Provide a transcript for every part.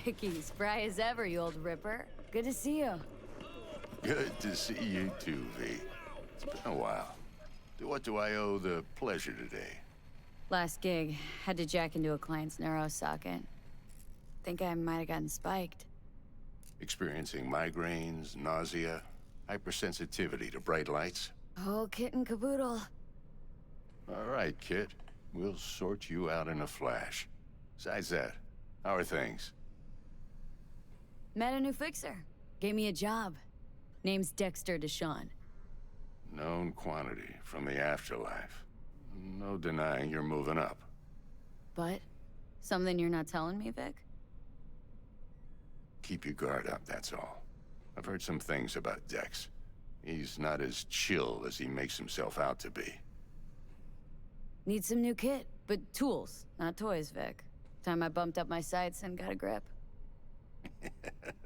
Vicky, spry as ever, you old ripper. Good to see you. Good to see you too, V. It's been a while. What do I owe the pleasure today? Last gig, had to jack into a client's neuro socket. Think I might have gotten spiked. Experiencing migraines, nausea, hypersensitivity to bright lights? Oh, kit and caboodle. All right, kid. We'll sort you out in a flash. Besides that, how are things? Met a new fixer. Gave me a job. Name's Dexter Deshawn. Known quantity from the afterlife. No denying you're moving up. But? Something you're not telling me, Vic? Keep your guard up, that's all. I've heard some things about Dex. He's not as chill as he makes himself out to be. Need some new kit, but tools, not toys, Vic. Time I bumped up my sights and got a grip.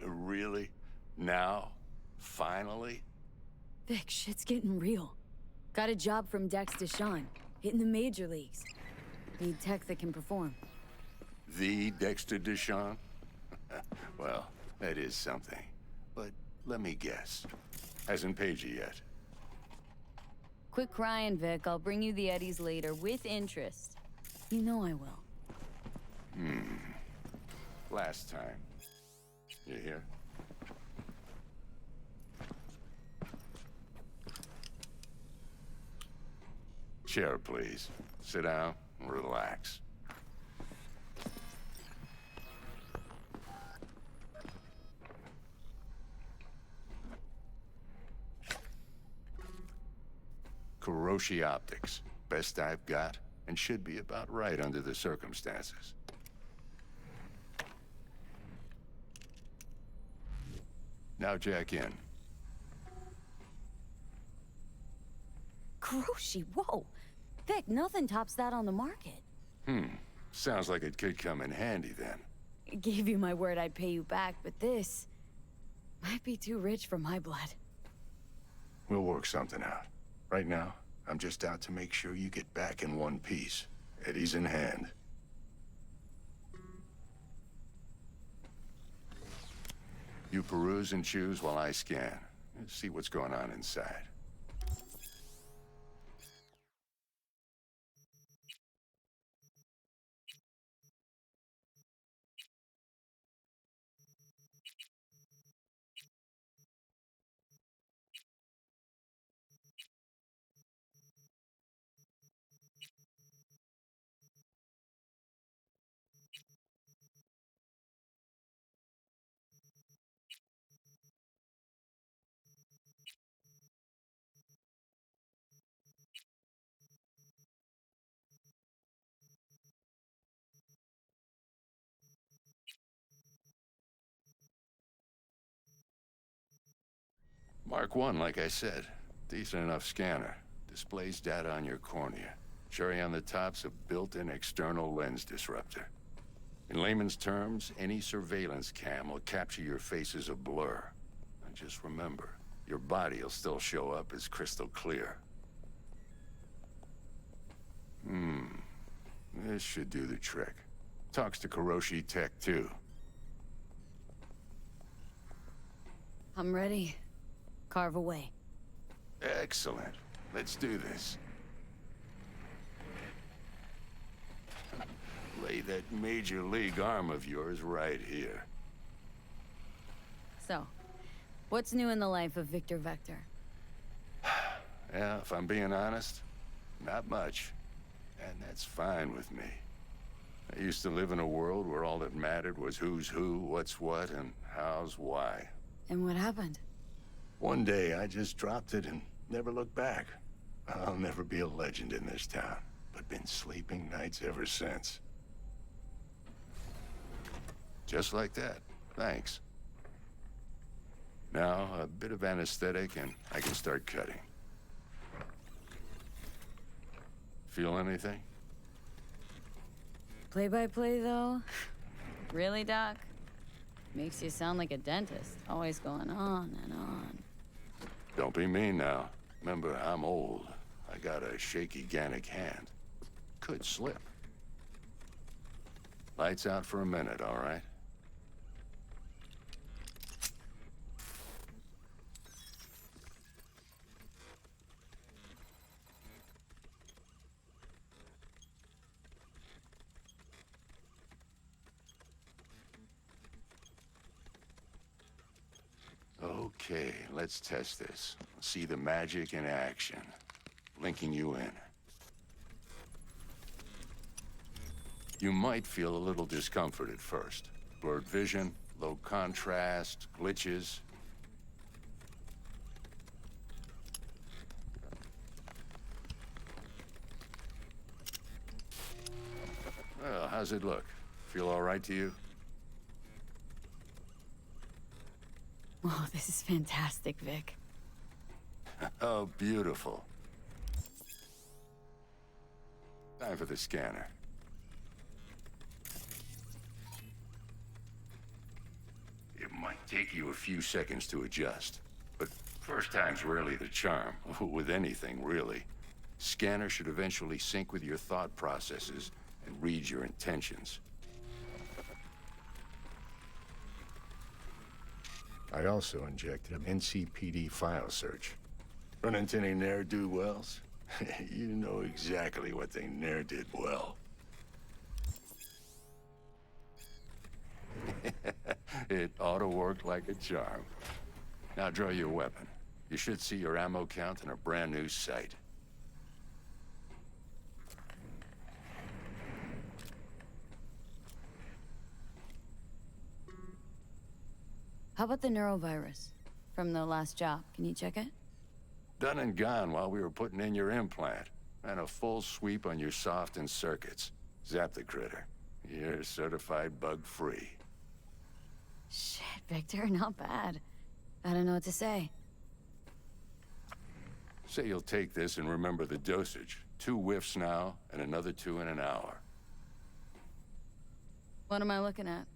Really? Now? Finally? Vic, shit's getting real. Got a job from Dex Deshawn, hitting the major leagues. Need tech that can perform. The Dexter Deshawn? Well, that is something. But let me guess. Hasn't paid you yet. Quit crying, Vic. I'll bring you the eddies later, with interest. You know I will. Last time. You hear? Chair, please. Sit down and relax. Kuroshi Optics. Best I've got, and should be about right under the circumstances. Now jack in. Kuroshi, whoa! Vic, nothing tops that on the market. Sounds like it could come in handy then. Gave you my word I'd pay you back, but this might be too rich for my blood. We'll work something out. Right now, I'm just out to make sure you get back in one piece. Eddie's in hand. You peruse and choose while I scan. Let's see what's going on inside. Mark 1, like I said. Decent enough scanner. Displays data on your cornea. Cherry on the top's a built-in external lens disruptor. In layman's terms, any surveillance cam will capture your face as a blur. And just remember, your body will still show up as crystal clear. This should do the trick. Talks to Kuroshi Tech, too. I'm ready. Carve away. Excellent. Let's do this. Lay that major league arm of yours right here. So, what's new in the life of Victor Vector? Yeah, if I'm being honest, not much. And that's fine with me. I used to live in a world where all that mattered was who's who, what's what, and how's why. And what happened? One day, I just dropped it and never looked back. I'll never be a legend in this town, but been sleeping nights ever since. Just like that. Thanks. Now, a bit of anesthetic and I can start cutting. Feel anything? Play-by-play, though? Really, Doc? Makes you sound like a dentist, always going on and on. Don't be mean now. Remember, I'm old. I got a shaky Gannic hand. Could slip. Lights out for a minute, all right? Okay, let's test this. See the magic in action. Linking you in. You might feel a little discomfort at first. Blurred vision, low contrast, glitches. Well, how's it look? Feel all right to you? Oh, this is fantastic, Vic. Oh, beautiful. Time for the scanner. It might take you a few seconds to adjust, but first time's rarely the charm, with anything, really. Scanner should eventually sync with your thought processes and read your intentions. I also injected an NCPD file search. Run into any ne'er-do-wells? You know exactly what they ne'er did well. It ought to work like a charm. Now draw your weapon. You should see your ammo count in a brand new sight. How about the neurovirus from the last job? Can you check it? Done and gone while we were putting in your implant. And a full sweep on your soft and circuits. Zap the critter. You're certified bug-free. Shit, Victor, not bad. I don't know what to say. Say you'll take this and remember the dosage. 2 whiffs now, and another 2 in an hour. What am I looking at?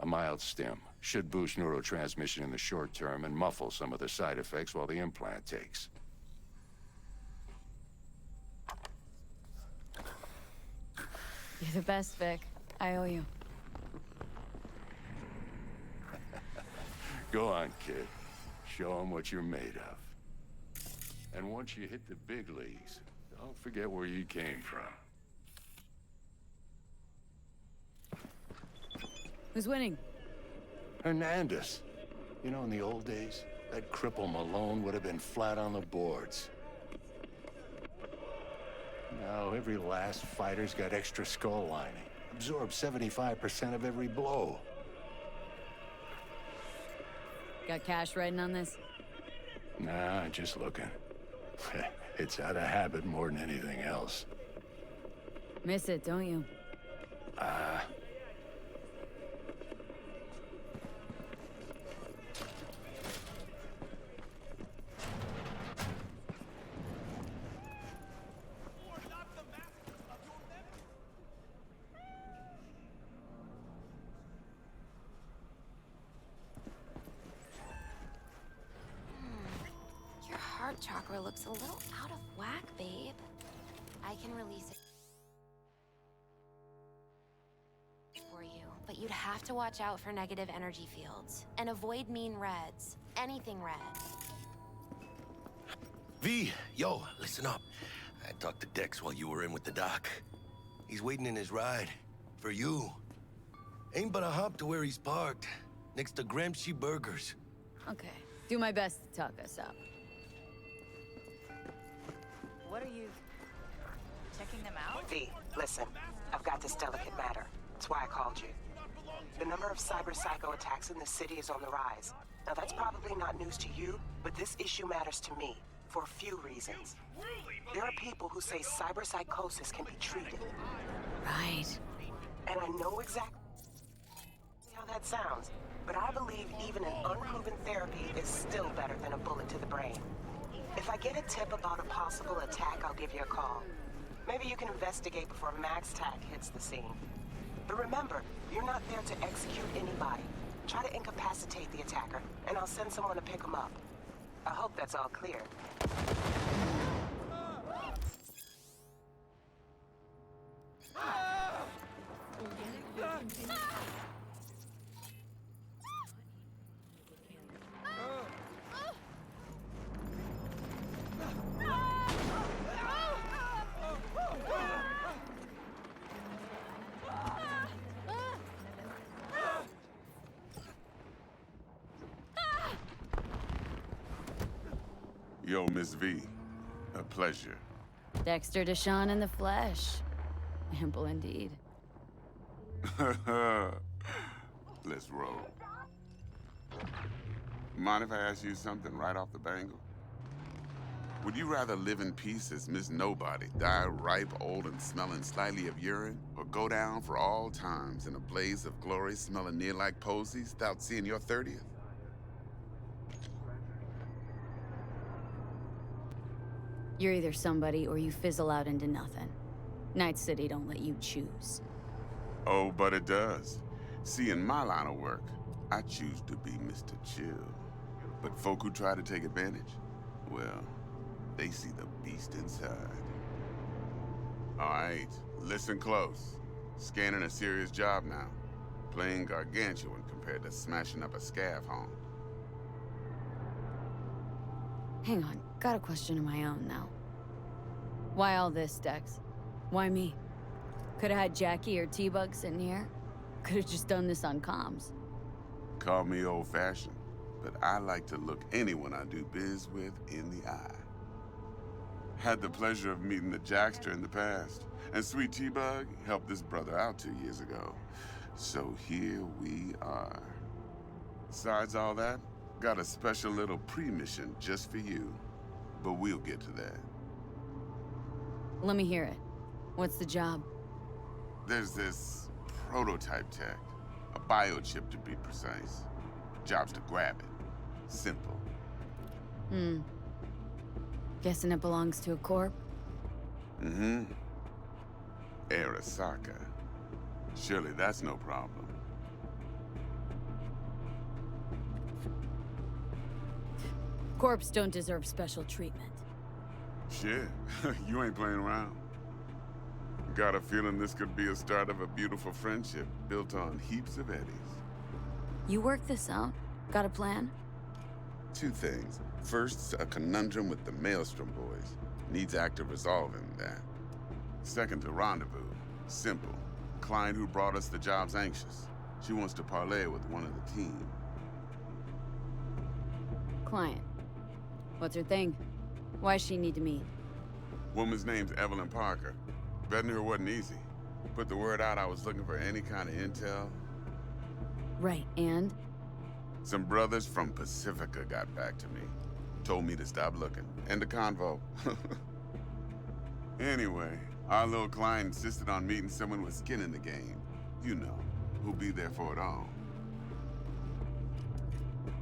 A mild stim. Should boost neurotransmission in the short term and muffle some of the side effects while the implant takes. You're the best, Vic. I owe you. Go on, kid. Show 'em what you're made of. And once you hit the big leagues, don't forget where you came from. Who's winning? Hernandez. You know, in the old days, that cripple Malone would have been flat on the boards. Now, every last fighter's got extra skull lining. Absorbs 75% of every blow. Got cash riding on this? Nah, just looking. It's out of habit more than anything else. Miss it, don't you? Your heart chakra looks a little out of whack, babe. I can release it for you, but you'd have to watch out for negative energy fields and avoid mean reds. Anything red. V, yo, listen up. I talked to Dex while you were in with the doc. He's waiting in his ride. For you. Ain't but a hop to where he's parked. Next to Gramsci Burgers. Okay. Do my best to talk us up. What are you... checking them out? V, listen. I've got this delicate matter. That's why I called you. The number of cyber-psycho attacks in the city is on the rise. Now, that's probably not news to you, but this issue matters to me for a few reasons. There are people who say cyberpsychosis can be treated. Right. And I know exactly how that sounds, but I believe even an unproven therapy is still better than a bullet to the brain. If I get a tip about a possible attack, I'll give you a call. Maybe you can investigate before Max Tack hits the scene. But remember, you're not there to execute anybody. Try to incapacitate the attacker, and I'll send someone to pick him up. I hope that's all clear. Yo, Miss V. A pleasure. Dexter Deshawn in the flesh. Ample indeed. Let's roll. Mind if I ask you something right off the bangle? Would you rather live in peace as Miss Nobody, die ripe, old, and smelling slightly of urine, or go down for all times in a blaze of glory smelling near like posies without seeing your 30th? You're either somebody or you fizzle out into nothing. Night City don't let you choose. Oh, but it does. See, in my line of work, I choose to be Mr. Chill. But folk who try to take advantage, well, they see the beast inside. All right, listen close. Scanning a serious job now. Playing gargantuan compared to smashing up a scav home. Hang on, got a question of my own now. Why all this, Dex? Why me? Could've had Jackie or T-Bug sitting here. Could've just done this on comms. Call me old-fashioned, but I like to look anyone I do biz with in the eye. Had the pleasure of meeting the Jackster in the past, and Sweet T-Bug helped this brother out 2 years ago. So here we are. Besides all that, got a special little pre-mission just for you. But we'll get to that. Let me hear it. What's the job? There's this prototype tech. A biochip to be precise. Job's to grab it. Simple. Guessing it belongs to a corp? Mm-hmm. Arasaka. Surely that's no problem. Corps don't deserve special treatment. Shit, you ain't playing around. Got a feeling this could be a start of a beautiful friendship built on heaps of eddies. You work this out? Got a plan? 2 things. First, a conundrum with the Maelstrom boys. Needs active resolving that. Second, a rendezvous. Simple. Client who brought us the job's anxious. She wants to parlay with one of the team. Client. What's her thing? Why's she need to meet? Woman's name's Evelyn Parker. Betting her wasn't easy. Put the word out I was looking for any kind of intel. Right, and? Some brothers from Pacifica got back to me. Told me to stop looking. End the convo. Anyway, our little client insisted on meeting someone with skin in the game. You know, who'll be there for it all.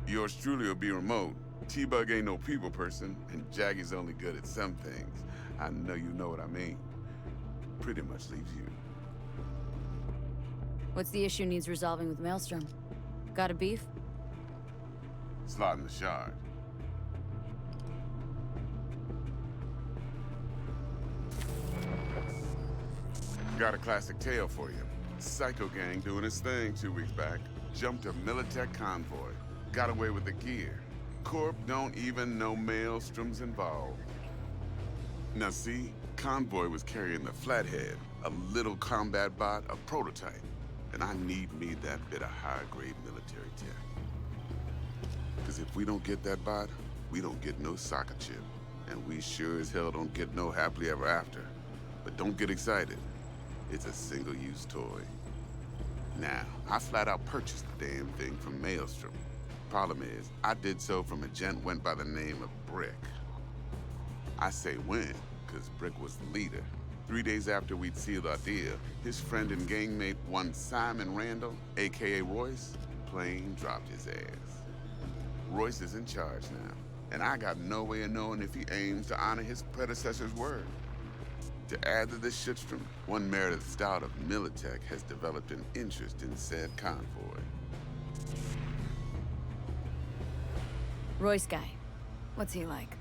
Yours truly will be remote. T-Bug ain't no people person, and Jaggy's only good at some things. I know you know what I mean. Pretty much leaves you. What's the issue needs resolving with Maelstrom? Got a beef? Slot in the shard. Got a classic tale for you. Psycho gang doing his thing 2 weeks back. Jumped a Militech convoy. Got away with the gear. Corp don't even know Maelstrom's involved. Now see, convoy was carrying the Flathead, a little combat bot, a prototype. And I need me that bit of high-grade military tech. Because if we don't get that bot, we don't get no soccer chip. And we sure as hell don't get no happily ever after. But don't get excited. It's a single-use toy. Now, I flat out purchased the damn thing from Maelstrom. Problem is, I did so from a gent went by the name of Brick. I say when, because Brick was the leader. 3 days after we'd sealed our deal, his friend and gangmate, one Simon Randall, aka Royce, plain dropped his ass. Royce is in charge now, and I got no way of knowing if he aims to honor his predecessor's word. To add to this shitstrom, one Meredith Stout of Militech has developed an interest in said convoy. Royce guy. What's he like?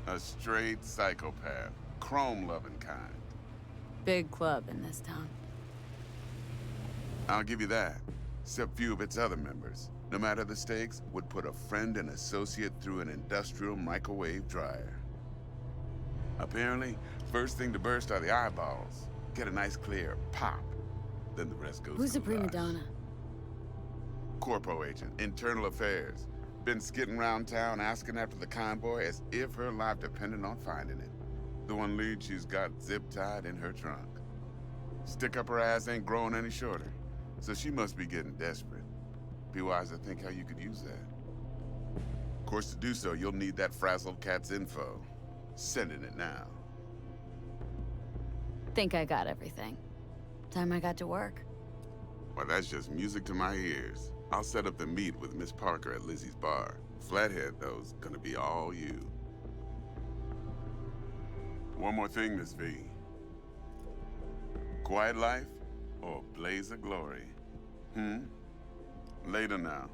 A straight psychopath. Chrome-loving kind. Big club in this town. I'll give you that. Except few of its other members, no matter the stakes, would put a friend and associate through an industrial microwave dryer. Apparently, first thing to burst are the eyeballs. Get a nice clear pop. Then the rest goes Who's to the prima wash. donna? Corpo agent, internal affairs. Been skidding around town asking after the convoy as if her life depended on finding it. The one lead she's got zip-tied in her trunk. Stick up her ass ain't growing any shorter, so she must be getting desperate. Be wise to think how you could use that. Of course, to do so, you'll need that frazzled cat's info. Sending it now. Think I got everything. Time I got to work. Well, that's just music to my ears. I'll set up the meet with Miss Parker at Lizzie's bar. Flathead, though's gonna be all you. One more thing, Miss V. Quiet life or blaze of glory? Later now.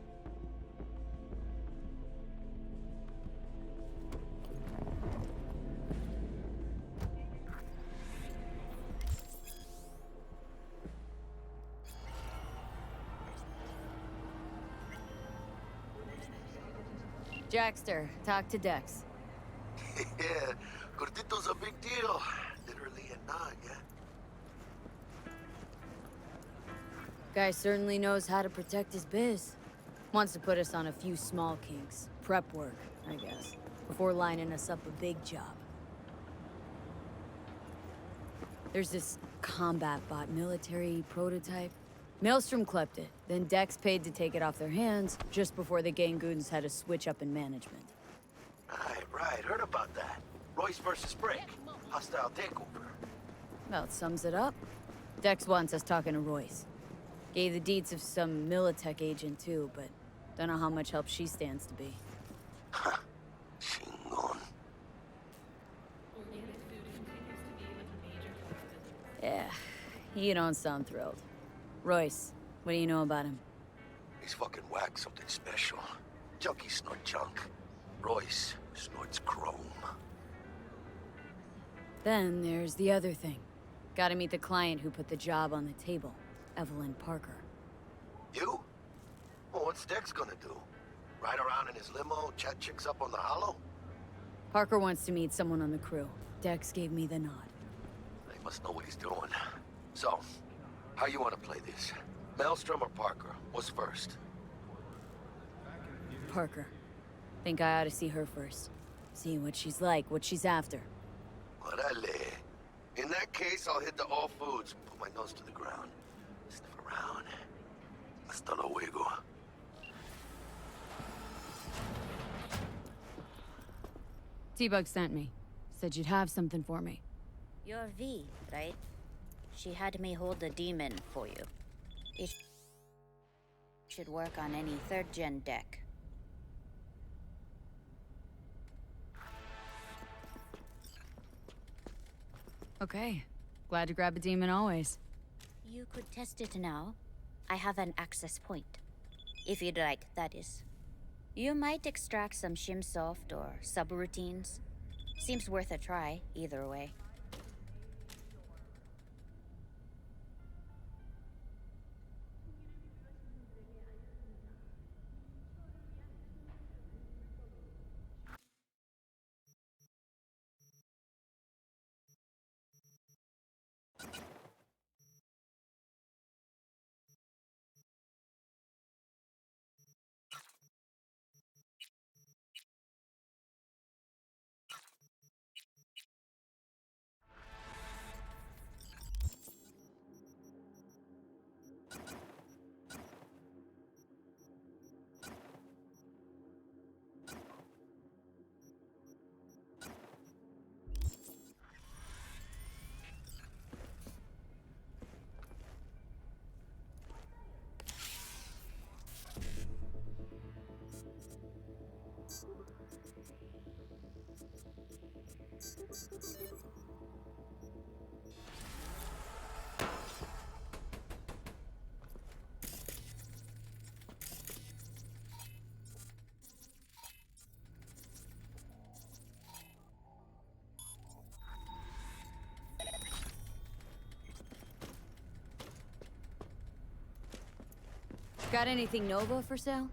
Jackster, talk to Dex. Yeah, Gordito's a big deal. Literally and not, yeah? Guy certainly knows how to protect his biz. Wants to put us on a few small kinks. Prep work, I guess. Before lining us up a big job. There's this combat bot military prototype. Maelstrom clept it, then Dex paid to take it off their hands just before the Gangoons had a switch up in management. Right, heard about that. Royce versus Brick. Hostile takeover. Well, it sums it up. Dex wants us talking to Royce. Gave the deeds of some Militech agent too, but don't know how much help she stands to be. Ha. Shingon. Yeah, you don't sound thrilled. Royce, what do you know about him? He's fucking whack, something special. Junkies snort junk. Royce snorts chrome. Then there's the other thing. Gotta meet the client who put the job on the table, Evelyn Parker. You? Well, what's Dex gonna do? Ride around in his limo, chat chicks up on the hollow? Parker wants to meet someone on the crew. Dex gave me the nod. He must know what he's doing. So, how you want to play this? Maelstrom or Parker? What's first? Parker. Think I ought to see her first. See what she's like, what she's after. Orale. In that case, I'll hit the all foods, put my nose to the ground. Sniff around. Hasta luego. T-Bug sent me. Said you'd have something for me. You're V, right? She had me hold the demon for you. It should work on any third-gen deck. Okay. Glad to grab a demon always. You could test it now. I have an access point. If you'd like, that is. You might extract some shimsoft or subroutines. Seems worth a try, either way. Got anything Nova for sale?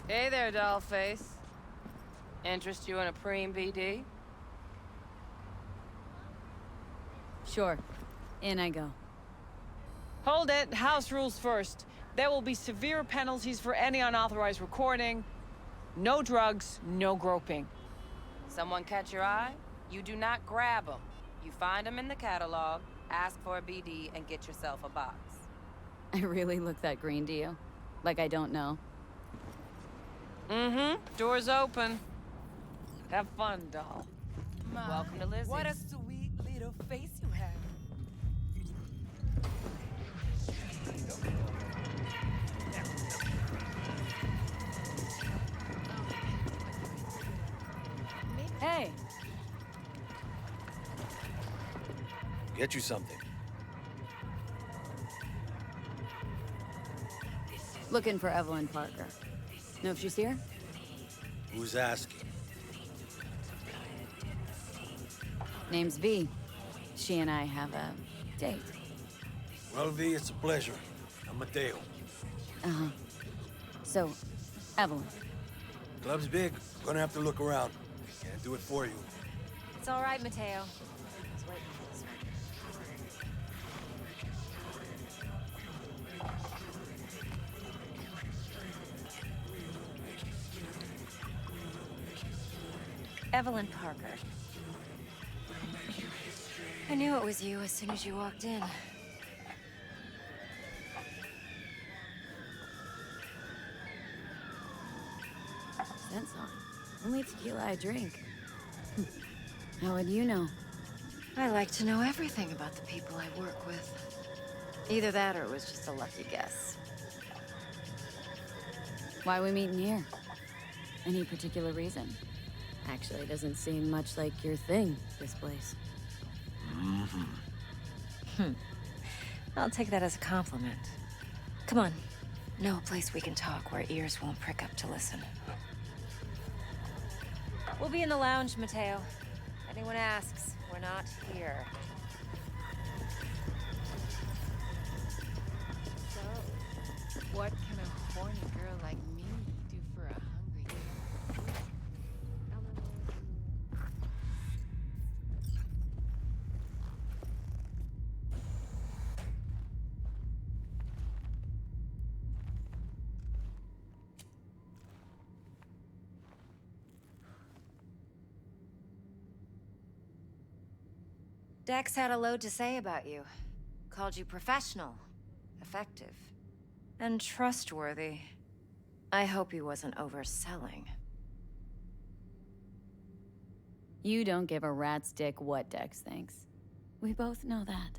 Hey there, dollface. Interest you in a preem BD? Sure. In I go. Hold it. House rules first. There will be severe penalties for any unauthorized recording. No drugs, no groping. Someone catch your eye? You do not grab them. You find them in the catalog, ask for a BD, and get yourself a box. I really look that green to you? Like I don't know? Mm-hmm. Door's open. Have fun, doll. Welcome to Lizzie. What a sweet little face you have. Hey! Get you something. Looking for Evelyn Parker. Know if she's here? Who's asking? Name's V. She and I have a date. Well, V, it's a pleasure. I'm Mateo. Uh-huh. So, Evelyn. Club's big. Gonna have to look around. Can't do it for you. It's all right, Mateo. I was waiting for this one. Evelyn Parker. I knew it was you as soon as you walked in. Sense on. Only tequila I drink. How would you know? I like to know everything about the people I work with. Either that or it was just a lucky guess. Why we meeting here? Any particular reason? Actually, it doesn't seem much like your thing, this place. I'll take that as a compliment. Come on. Know a place we can talk where ears won't prick up to listen. We'll be in the lounge, Mateo. If anyone asks, we're not here. So, what can a horny girl like me do for a hungry girl? Dex had a load to say about you. Called you professional, effective, and trustworthy. I hope he wasn't overselling. You don't give a rat's dick what Dex thinks. We both know that.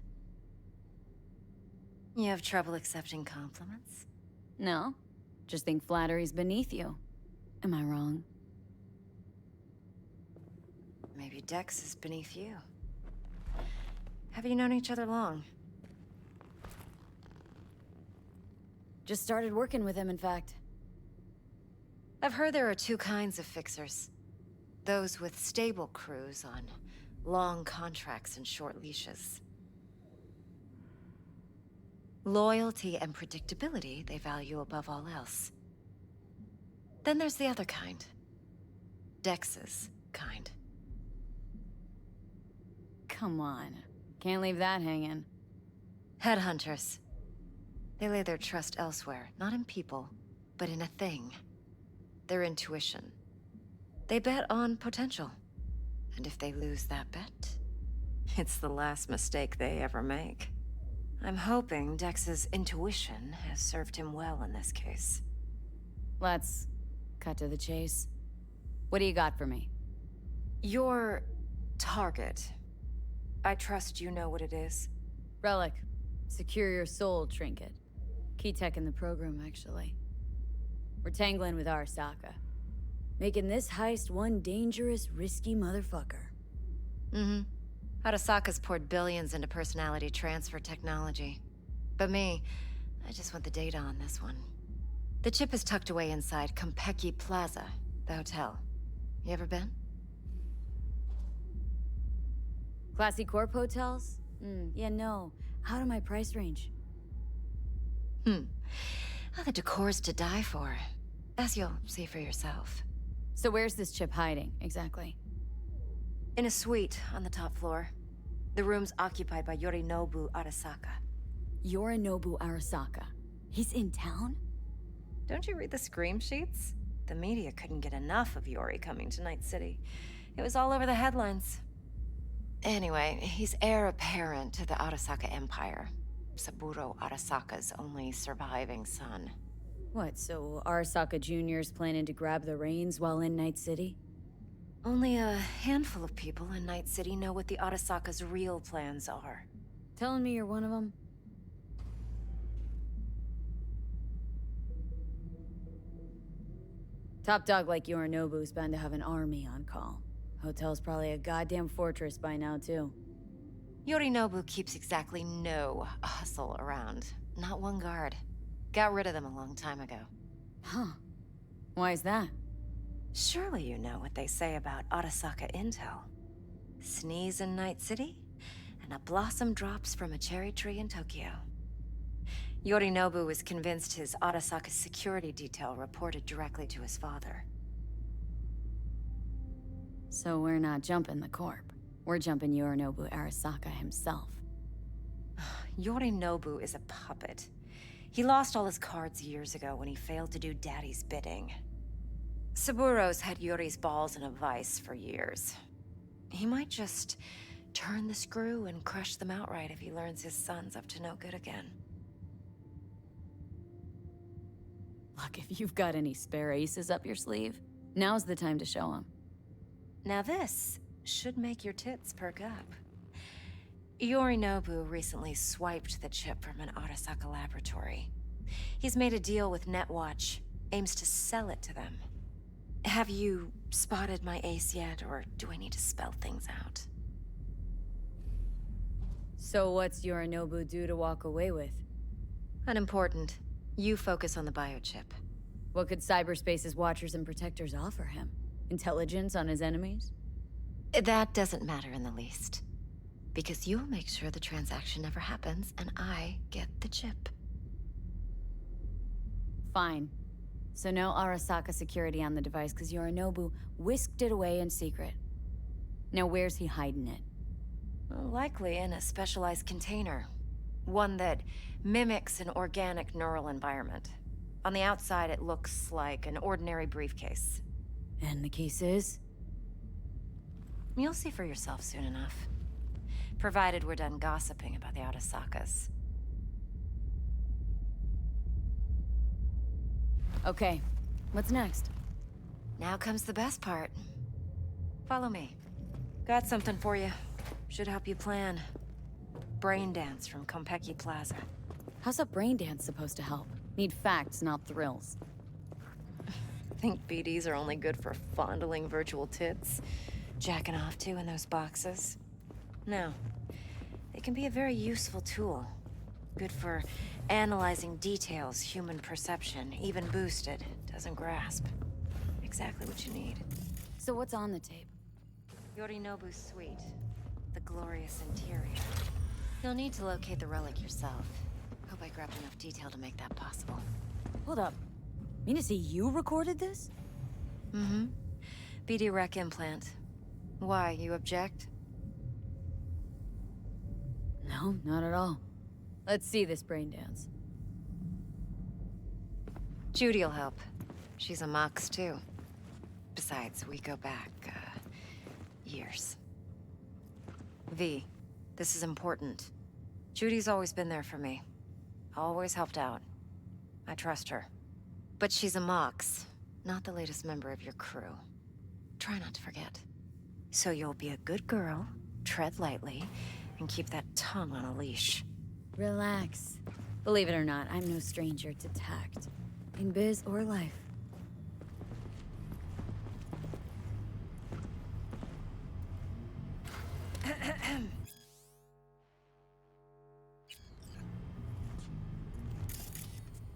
You have trouble accepting compliments? No, just think flattery's beneath you. Am I wrong? Maybe Dex is beneath you. Have you known each other long? Just started working with him, in fact. I've heard there are two kinds of fixers. Those with stable crews on long contracts and short leashes. Loyalty and predictability they value above all else. Then there's the other kind. Dex's kind. Come on. Can't leave that hanging. Headhunters. They lay their trust elsewhere, not in people, but in a thing. Their intuition. They bet on potential. And if they lose that bet, it's the last mistake they ever make. I'm hoping Dex's intuition has served him well in this case. Let's cut to the chase. What do you got for me? Your target. I trust you know what it is. Relic. Secure your soul trinket. Key tech in the program, actually. We're tangling with Arasaka. Making this heist one dangerous, risky motherfucker. Mm-hmm. Arasaka's poured billions into personality transfer technology. But me, I just want the data on this one. The chip is tucked away inside Compeki Plaza, the hotel. You ever been? Classy corp hotels? Yeah, no. Out of my price range. Oh, the decor's to die for. as you'll see for yourself. So where's this chip hiding, exactly? In a suite on the top floor. The room's occupied by Yorinobu Arasaka. Yorinobu Arasaka. He's in town? Don't you read the scream sheets? The media couldn't get enough of Yori coming to Night City. It was all over the headlines. Anyway, he's heir apparent to the Arasaka Empire. Saburo Arasaka's only surviving son. What, so Arasaka Jr.'s planning to grab the reins while in Night City? Only a handful of people in Night City know what the Arasaka's real plans are. Telling me you're one of them? Top dog like Yorinobu's bound to have an army on call. Hotel's probably a goddamn fortress by now, too. Yorinobu keeps exactly no hustle around. Not one guard. Got rid of them a long time ago. Huh. Why is that? Surely you know what they say about Arasaka intel. Sneeze in Night City, and a blossom drops from a cherry tree in Tokyo. Yorinobu was convinced his Arasaka security detail reported directly to his father. So we're not jumping the Corp. We're jumping Yorinobu Arasaka himself. Yorinobu is a puppet. He lost all his cards years ago when he failed to do Daddy's bidding. Saburo's had Yuri's balls in a vice for years. He might just turn the screw and crush them outright if he learns his son's up to no good again. Look, if you've got any spare aces up your sleeve, now's the time to show them. Now this should make your tits perk up. Yorinobu recently swiped the chip from an Arasaka laboratory. He's made a deal with Netwatch, aims to sell it to them. Have you spotted my ace yet, or do I need to spell things out? So what's Yorinobu due to walk away with? Unimportant. You focus on the biochip. What could cyberspace's watchers and protectors offer him? Intelligence on his enemies? That doesn't matter in the least. Because you'll make sure the transaction never happens, and I get the chip. Fine. So no Arasaka security on the device because Yorinobu whisked it away in secret. Now where's he hiding it? Well, likely in a specialized container. One that mimics an organic neural environment. On the outside, it looks like an ordinary briefcase. And the case is? You'll see for yourself soon enough. Provided we're done gossiping about the Arasakas. Okay, what's next? Now comes the best part. Follow me. Got something for you. Should help you plan. Brain dance from Konpeki Plaza. How's a brain dance supposed to help? Need facts, not thrills. Think BDs are only good for fondling virtual tits? Jacking off to in those boxes? No. They can be a very useful tool. Good for analyzing details human perception, even boosted, doesn't grasp. Exactly what you need. So what's on the tape? Yorinobu's suite. The glorious interior. You'll need to locate the relic yourself. Hope I grabbed enough detail to make that possible. Hold up. Mean to say you recorded this? Mm-hmm. BD rec implant. Why, you object? No, not at all. Let's see this brain dance. Judy'll help. She's a Mox, too. Besides, we go back, years. V, this is important. Judy's always been there for me. Always helped out. I trust her. But she's a Mox, not the latest member of your crew. Try not to forget. So you'll be a good girl, tread lightly, and keep that tongue on a leash. Relax. Believe it or not, I'm no stranger to tact. In biz or life.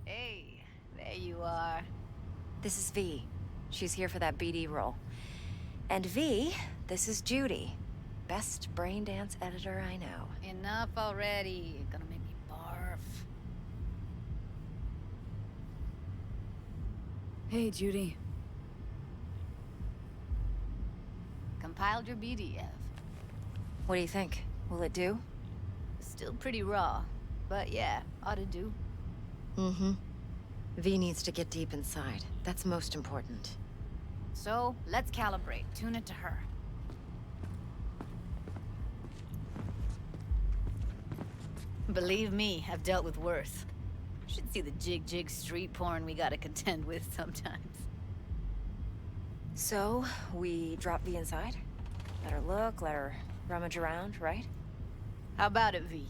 Hey, there you are. This is V. She's here for that BD role. And V, this is Judy. Best brain dance editor I know. Enough already. You're gonna make me barf. Hey, Judy. Compiled your BDF. What do you think? Will it do? Still pretty raw, but yeah, ought to do. Mm-hmm. V needs to get deep inside. That's most important. So, let's calibrate. Tune it to her. Believe me, I've dealt with worse. Should see the jig street porn we gotta contend with sometimes. So, we drop V inside? Let her look, let her rummage around, right? How about it, V?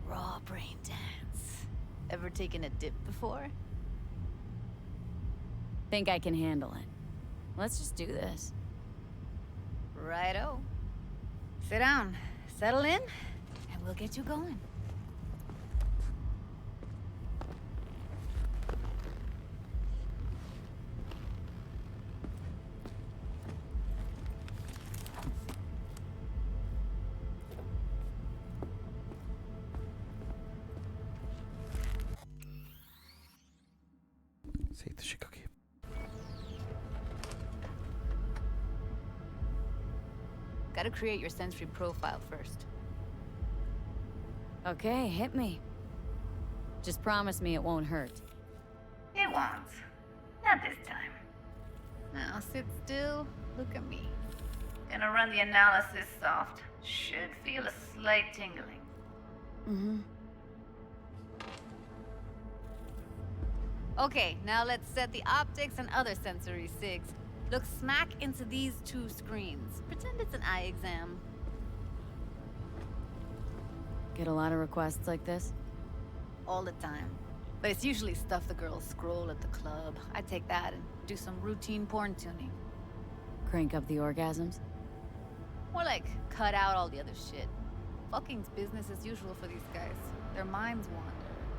Raw brain dance. Ever taken a dip before? Think I can handle it. Let's just do this. Righto. Sit down, settle in, and we'll get you going. سيد cookie. Gotta create your sensory profile first. Okay, hit me. Just promise me it won't hurt. It won't. Not this time. Now sit still, look at me. Gonna run the analysis soft. Should feel a slight tingling. Mm-hmm. Okay, now let's set the optics and other sensory sigs. Look smack into these two screens. Pretend it's an eye exam. Get a lot of requests like this? All the time. But it's usually stuff the girls scroll at the club. I take that and do some routine porn tuning. Crank up the orgasms? More like cut out all the other shit. Fucking's business as usual for these guys. Their minds wander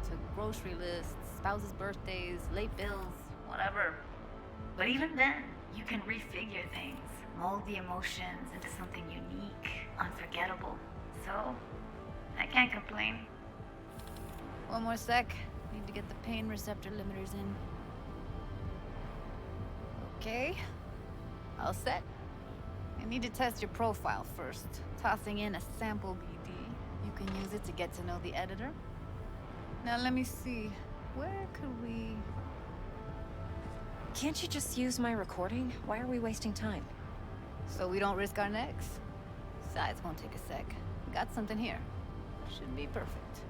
to grocery lists, spouses' birthdays, late bills, whatever. But even then, you can refigure things, mold the emotions into something unique, unforgettable. So, I can't complain. One more sec. Need to get the pain receptor limiters in. Okay. All set. I need to test your profile first. Tossing in a sample BD. You can use it to get to know the editor. Now let me see. Where could we... Can't you just use my recording? Why are we wasting time? So we don't risk our necks? Besides, won't take a sec. Got something here. Should be perfect.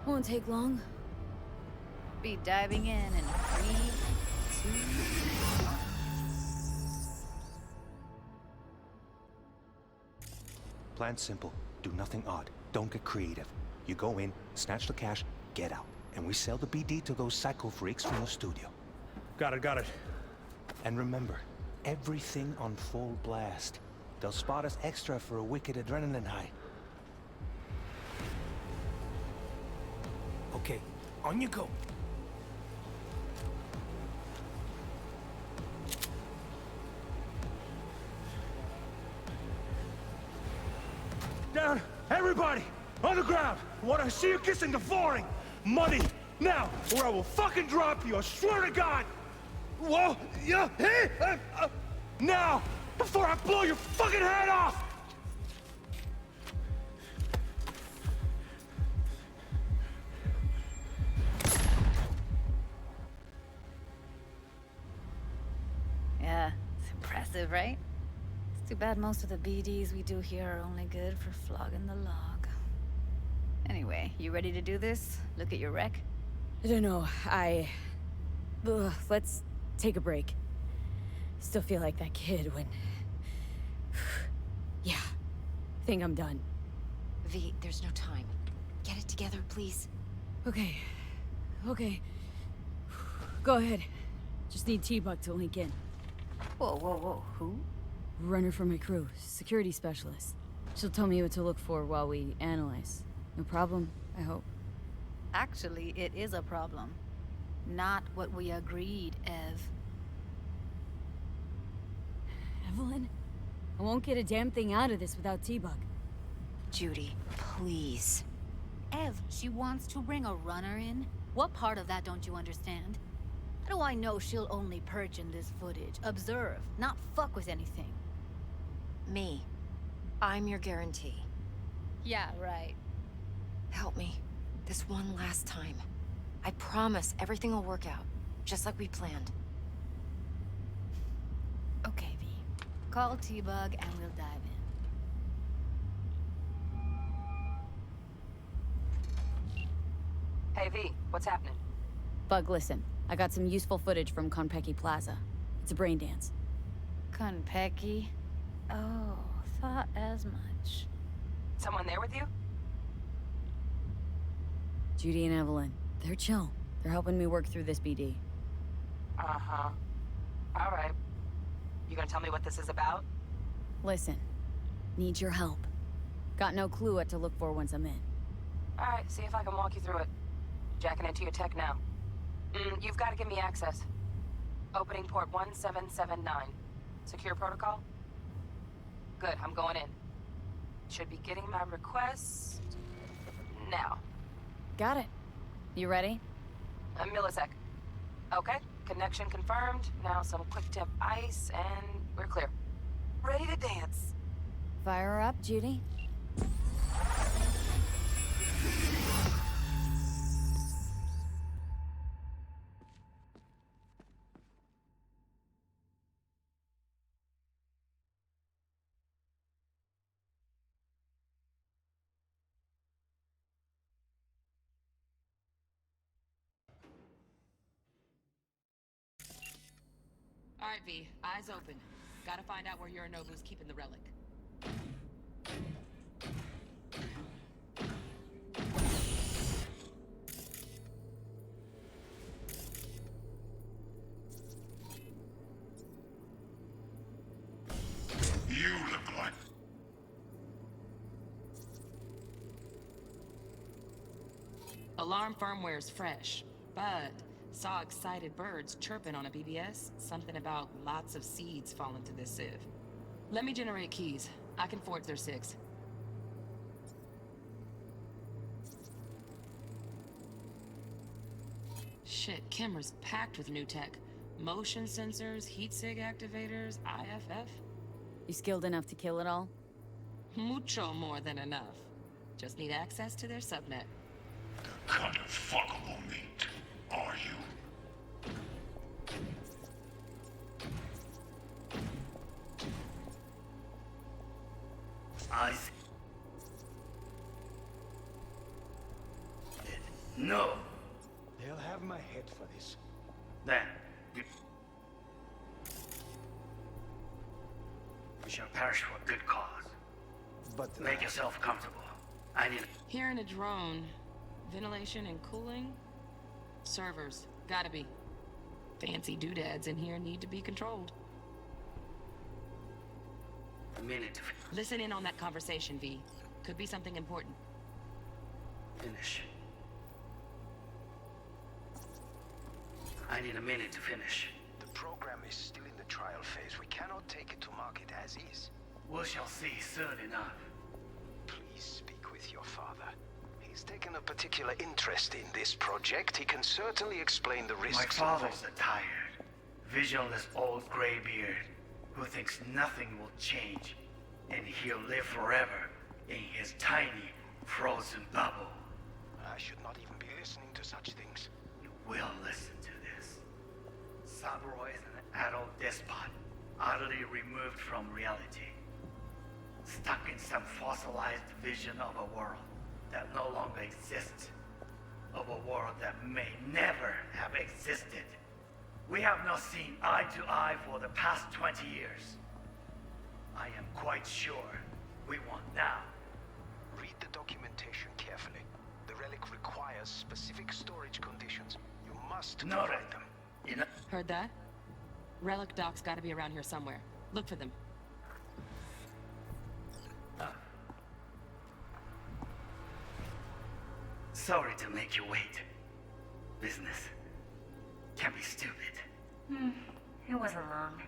Won't take long. Be diving in 3, 2... Plan's simple. Do nothing odd. Don't get creative. You go in, snatch the cash, get out. And we sell the BD to those psycho freaks from the studio. Got it. And remember, everything on full blast. They'll spot us extra for a wicked adrenaline high. Okay, on you go. Down! Everybody! On the ground! I want to see you kissing the flooring! Money! Now! Or I will fucking drop you, I swear to God! Whoa! Yeah! Hey! Now! Before I blow your fucking head off! Yeah, it's impressive, right? It's too bad most of the BDs we do here are only good for flogging the log. Anyway, you ready to do this? Look at your rec? I don't know, let's take a break. Still feel like that kid when... Yeah, think I'm done. V, there's no time. Get it together, please. Okay. Go ahead. Just need T-Bug to link in. Whoa, who? Runner for my crew, security specialist. She'll tell me what to look for while we analyze. No problem, I hope. Actually, it is a problem. Not what we agreed, Ev. Evelyn? I won't get a damn thing out of this without T-Bug. Judy, please. Ev, she wants to bring a runner in. What part of that don't you understand? How do I know she'll only perch in this footage, observe, not fuck with anything? Me. I'm your guarantee. Yeah, right. Help me. This one last time. I promise everything will work out, just like we planned. Okay, V. Call T-Bug and we'll dive in. Hey, V, what's happening? Bug, listen. I got some useful footage from Konpeki Plaza. It's a brain dance. Konpeki? Oh, thought as much. Someone there with you? Judy and Evelyn. They're chill. They're helping me work through this BD. Uh-huh. All right. You gonna tell me what this is about? Listen. Need your help. Got no clue what to look for once I'm in. All right, see if I can walk you through it. Jacking into your tech now. You've got to give me access. Opening port 1779. Secure protocol? Good, I'm going in. Should be getting my request now. Got it. You ready? A millisec. Okay, connection confirmed. Now some quick tip ice, and we're clear. Ready to dance. Fire her up, Judy. All right, V, eyes open. Gotta find out where Yorinobu's keeping the relic. You look like... Alarm firmware's fresh, but saw excited birds chirping on a BBS. Something about lots of seeds falling to this sieve. Let me generate keys. I can forge their SIGs. Shit, camera's packed with new tech. Motion sensors, heat sig activators, IFF. You skilled enough to kill it all? Mucho more than enough. Just need access to their subnet. The kind of fuckable meat, are you? I... No. They'll have my head for this. Then, we shall perish for a good cause. But make yourself comfortable. I need... Here in a drone, ventilation and cooling? Servers, gotta be. Fancy doodads in here need to be controlled. a minute to Listen in on that conversation, V. Could be something important. finish. I need a minute to finish. The program is still in the trial phase. We cannot take it to market as is. We shall see soon enough. Please speak with your father. He's taken a particular interest in this project. He can certainly explain the risks. My father's a tired, visionless old graybeard who thinks nothing will change, and he'll live forever in his tiny, frozen bubble. I should not even be listening to such things. You will listen to this. Saburo is an adult despot, utterly removed from reality. Stuck in some fossilized vision of a world that no longer exists. Of a world that may never have existed. We have not seen eye to eye for the past 20 years. I am quite sure we want now. Read the documentation carefully. The relic requires specific storage conditions. You must provide them. Heard that? Relic docs gotta be around here somewhere. Look for them. Sorry to make you wait. Business can be stupid. It wasn't long.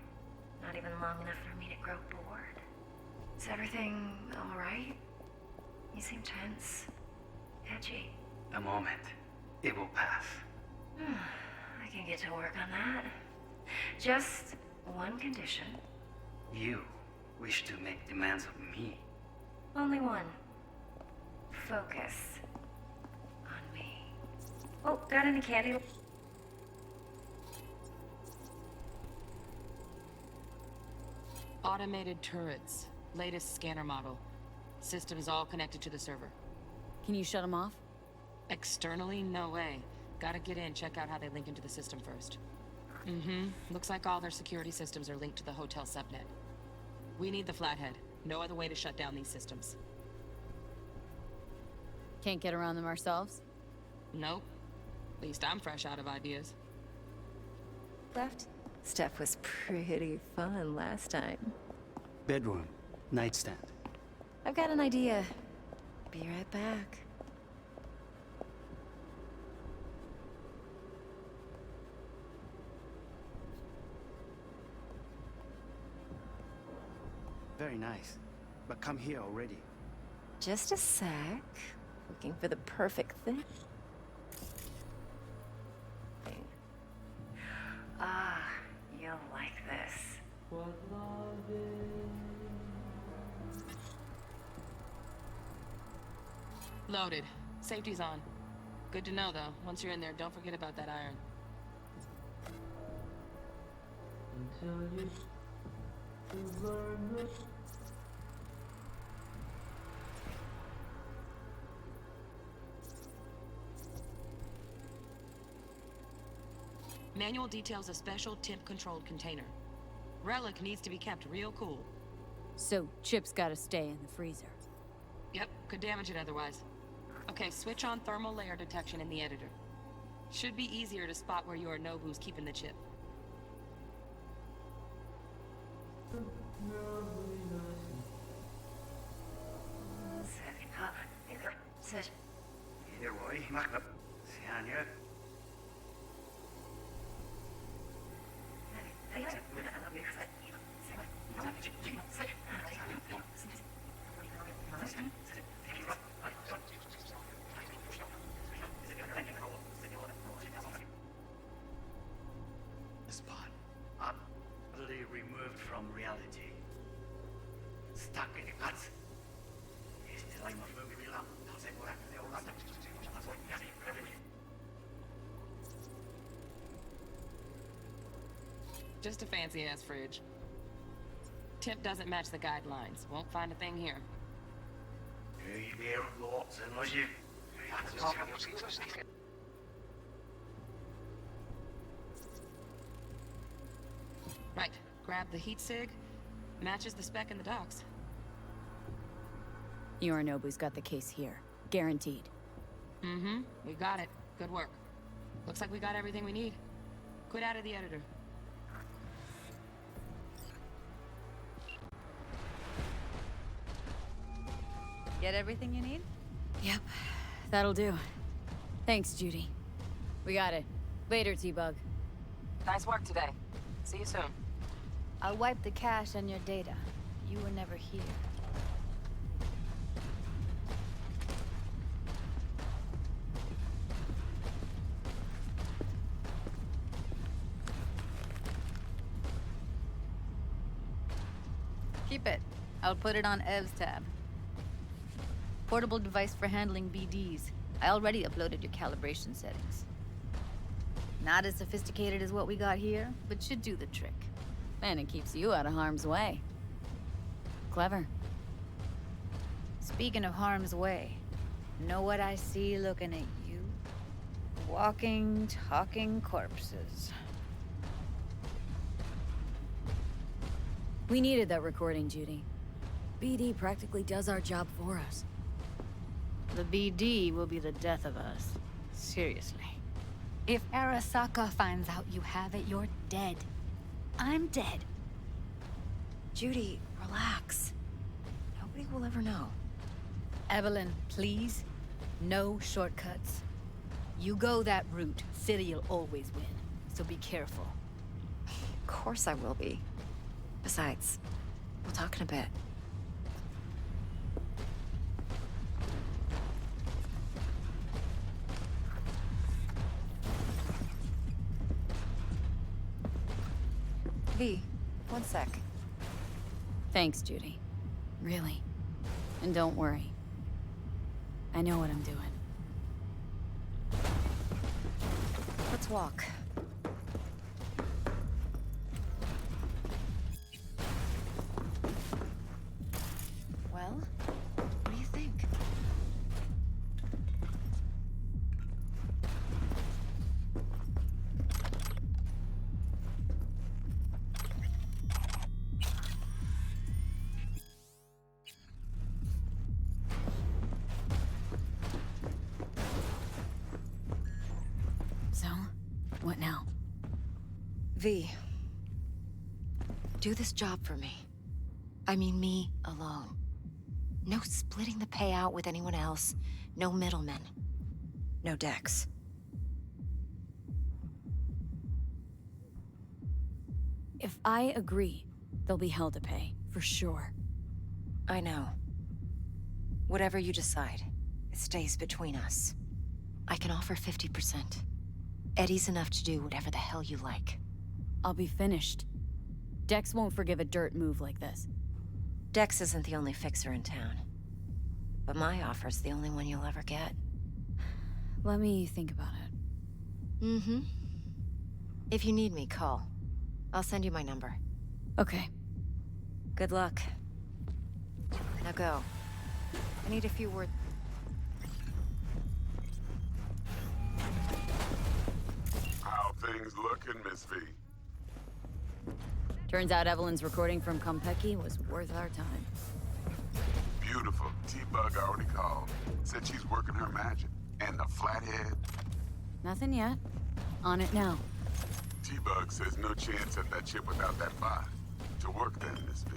Not even long enough for me to grow bored. Is everything alright? You seem tense. Edgy. A moment. It will pass. I can get to work on that. Just one condition. You wish to make demands of me. Only one. Focus on me. Oh, got any candy? Automated turrets. Latest scanner model. Systems all connected to the server. Can you shut them off? Externally, no way. Gotta get in, check out how they link into the system first. Looks like all their security systems are linked to the hotel subnet. We need the Flathead. No other way to shut down these systems. Can't get around them ourselves? Nope. At least I'm fresh out of ideas. Left? Stuff was pretty fun last time. Bedroom. Nightstand. I've got an idea. Be right back. Very nice. But come here already. Just a sec. Looking for the perfect thing. Ah, you'll like this. Loaded. Safety's on. Good to know, though. Once you're in there, don't forget about that iron. Manual details a special temp-controlled container. Relic needs to be kept real cool. So, Chip's gotta stay in the freezer. Yep, could damage it otherwise. Okay, switch on thermal layer detection in the editor. Should be easier to spot where Yorinobu's keeping the chip. Spot. Utterly removed from reality. Stuck in the guts. Just a fancy-ass fridge. Temp doesn't match the guidelines. Won't find a thing here. Right. Grab the heat sig. Matches the spec in the docks. Yorinobu's got the case here. Guaranteed. We got it. Good work. Looks like we got everything we need. Quit out of the editor. Get everything you need? Yep. That'll do. Thanks, Judy. We got it. Later, T-Bug. Nice work today. See you soon. I'll wipe the cache on your data. You were never here. Keep it. I'll put it on Ev's tab. Portable device for handling BDs. I already uploaded your calibration settings. Not as sophisticated as what we got here, but should do the trick. And it keeps you out of harm's way. Clever. Speaking of harm's way, know what I see looking at you? Walking, talking corpses. We needed that recording, Judy. BD practically does our job for us. The BD will be the death of us. Seriously. If Arasaka finds out you have it, you're dead. I'm dead. Judy, relax. Nobody will ever know. Evelyn, please. No shortcuts. You go that route, City'll always win. So be careful. Of course I will be. Besides, we'll talk in a bit. V, one sec. Thanks, Judy. Really. And don't worry. I know what I'm doing. Let's walk. Well, what do you think? So, what now? V, do this job for me. I mean me alone. No splitting the payout with anyone else. No middlemen. No Dex. If I agree, there'll be hell to pay, for sure. I know. Whatever you decide, it stays between us. I can offer 50%. Eddie's enough to do whatever the hell you like. I'll be finished. Dex won't forgive a dirt move like this. Dex isn't the only fixer in town. But my offer's the only one you'll ever get. Let me think about it. Mm-hmm. If you need me, call. I'll send you my number. Okay. Good luck. Now go. I need a few words. How things looking, Miss V? Turns out Evelyn's recording from Konpeki was worth our time. Beautiful. T-Bug already called. Said she's working her magic. And the flathead? Nothing yet. On it now. T-Bug says no chance at that chip without that bot. To work then, Miss V.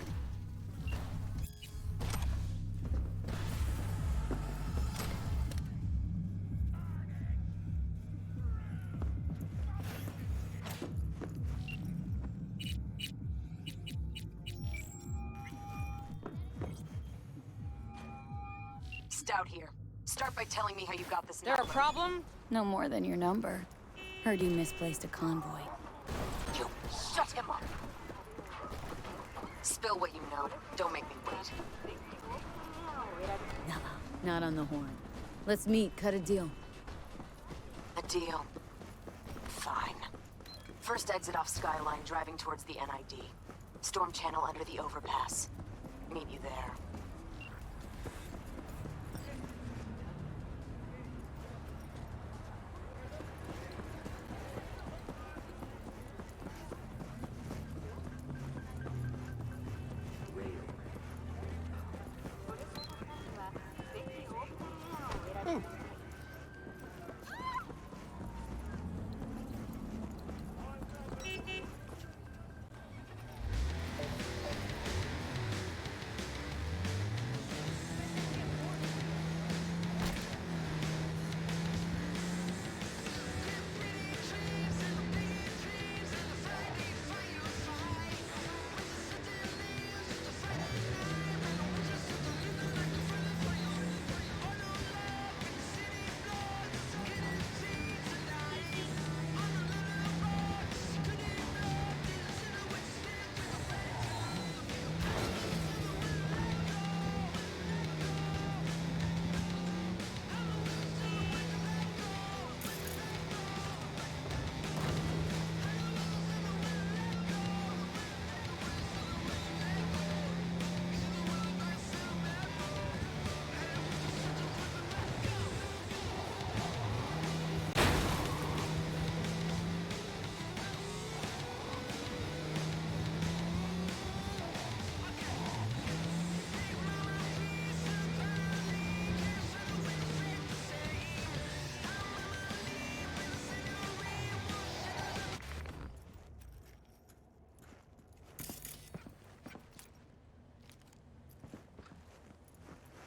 Stout here. Start by telling me how you got this There a number. problem? No more than your number. Heard you misplaced a convoy. You shut him up. Spill what you know. Don't make me wait. No, not on the horn. Let's meet, cut a deal. A deal. Fine. First exit off Skyline, driving towards the NID. Storm channel under the overpass. Meet you there.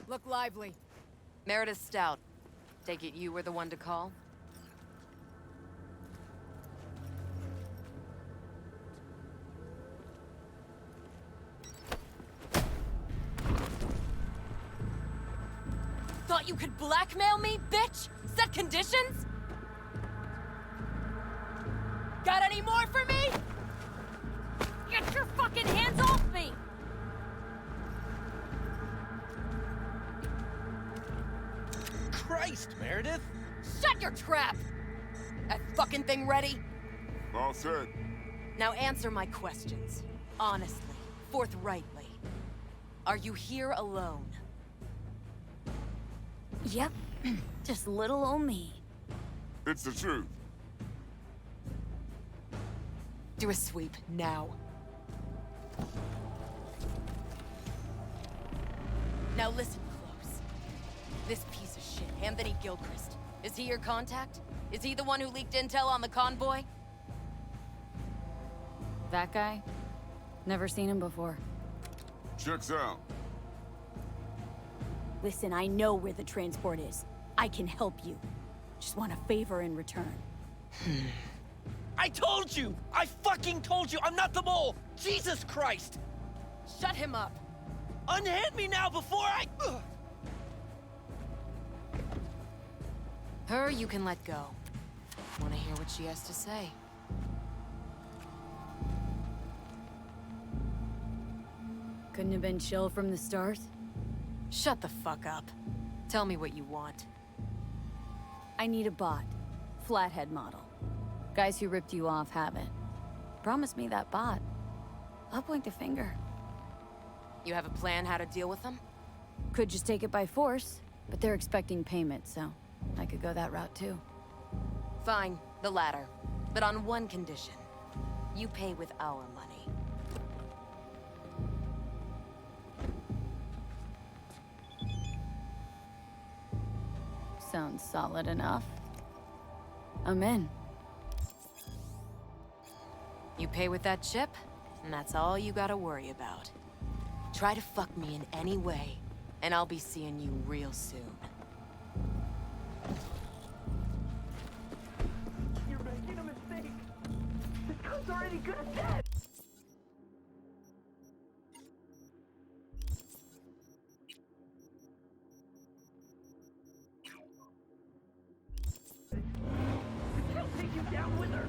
Look lively. Meredith Stout. Take it you were the one to call? Thought you could blackmail me, bitch? Set conditions? Got any more for me? Christ, Meredith! Shut your trap! That fucking thing ready? All set. Now answer my questions. Honestly, forthrightly. Are you here alone? Yep. Just little old me. It's the truth. Do a sweep, now. Now listen close. This piece of shit, Anthony Gilchrist, is he your contact? Is he the one who leaked intel on the convoy? That guy? Never seen him before. Checks out. Listen, I know where the transport is. I can help you. Just want a favor in return. I told you! I fucking told you! I'm not the mole! Jesus Christ! Shut him up! Unhand me now before I... Ugh. Her you can let go. Want to hear what she has to say? Couldn't have been chill from the start? Shut the fuck up. Tell me what you want. I need a bot. Flathead model. Guys who ripped you off have it. Promise me that bot. I'll point the finger. You have a plan how to deal with them? Could just take it by force, but they're expecting payment, so I could go that route too. Fine, the latter. But on one condition. You pay with our money. Sounds solid enough. I'm in. You pay with that chip, and that's all you gotta worry about. Try to fuck me in any way, and I'll be seeing you real soon. You're making a mistake. This cunt's already good at that. She'll take you down with her.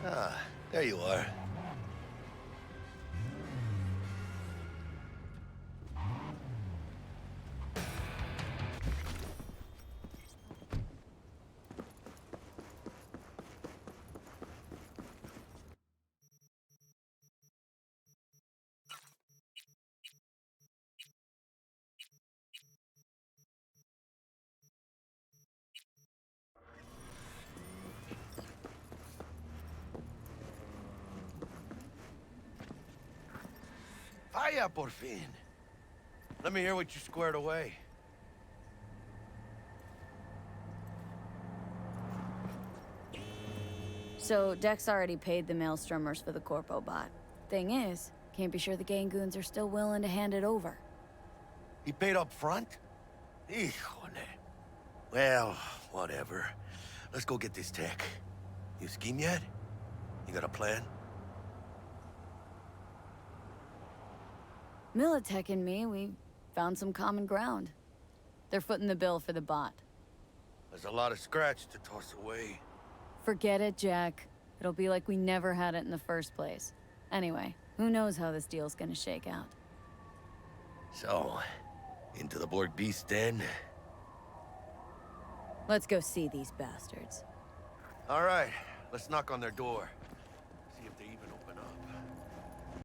Ah, there you are. Vaya por fin. Let me hear what you squared away. So, Dex already paid the Maelstromers for the Corpo bot. Thing is, can't be sure the Gangoons are still willing to hand it over. He paid up front? Híjole. Well, whatever. Let's go get this tech. You scheme yet? You got a plan? Militech and me, we found some common ground. They're footing the bill for the bot. There's a lot of scratch to toss away. Forget it, Jack. It'll be like we never had it in the first place. Anyway, who knows how this deal's gonna shake out. So, into the Borg Beast den? Let's go see these bastards. All right, let's knock on their door.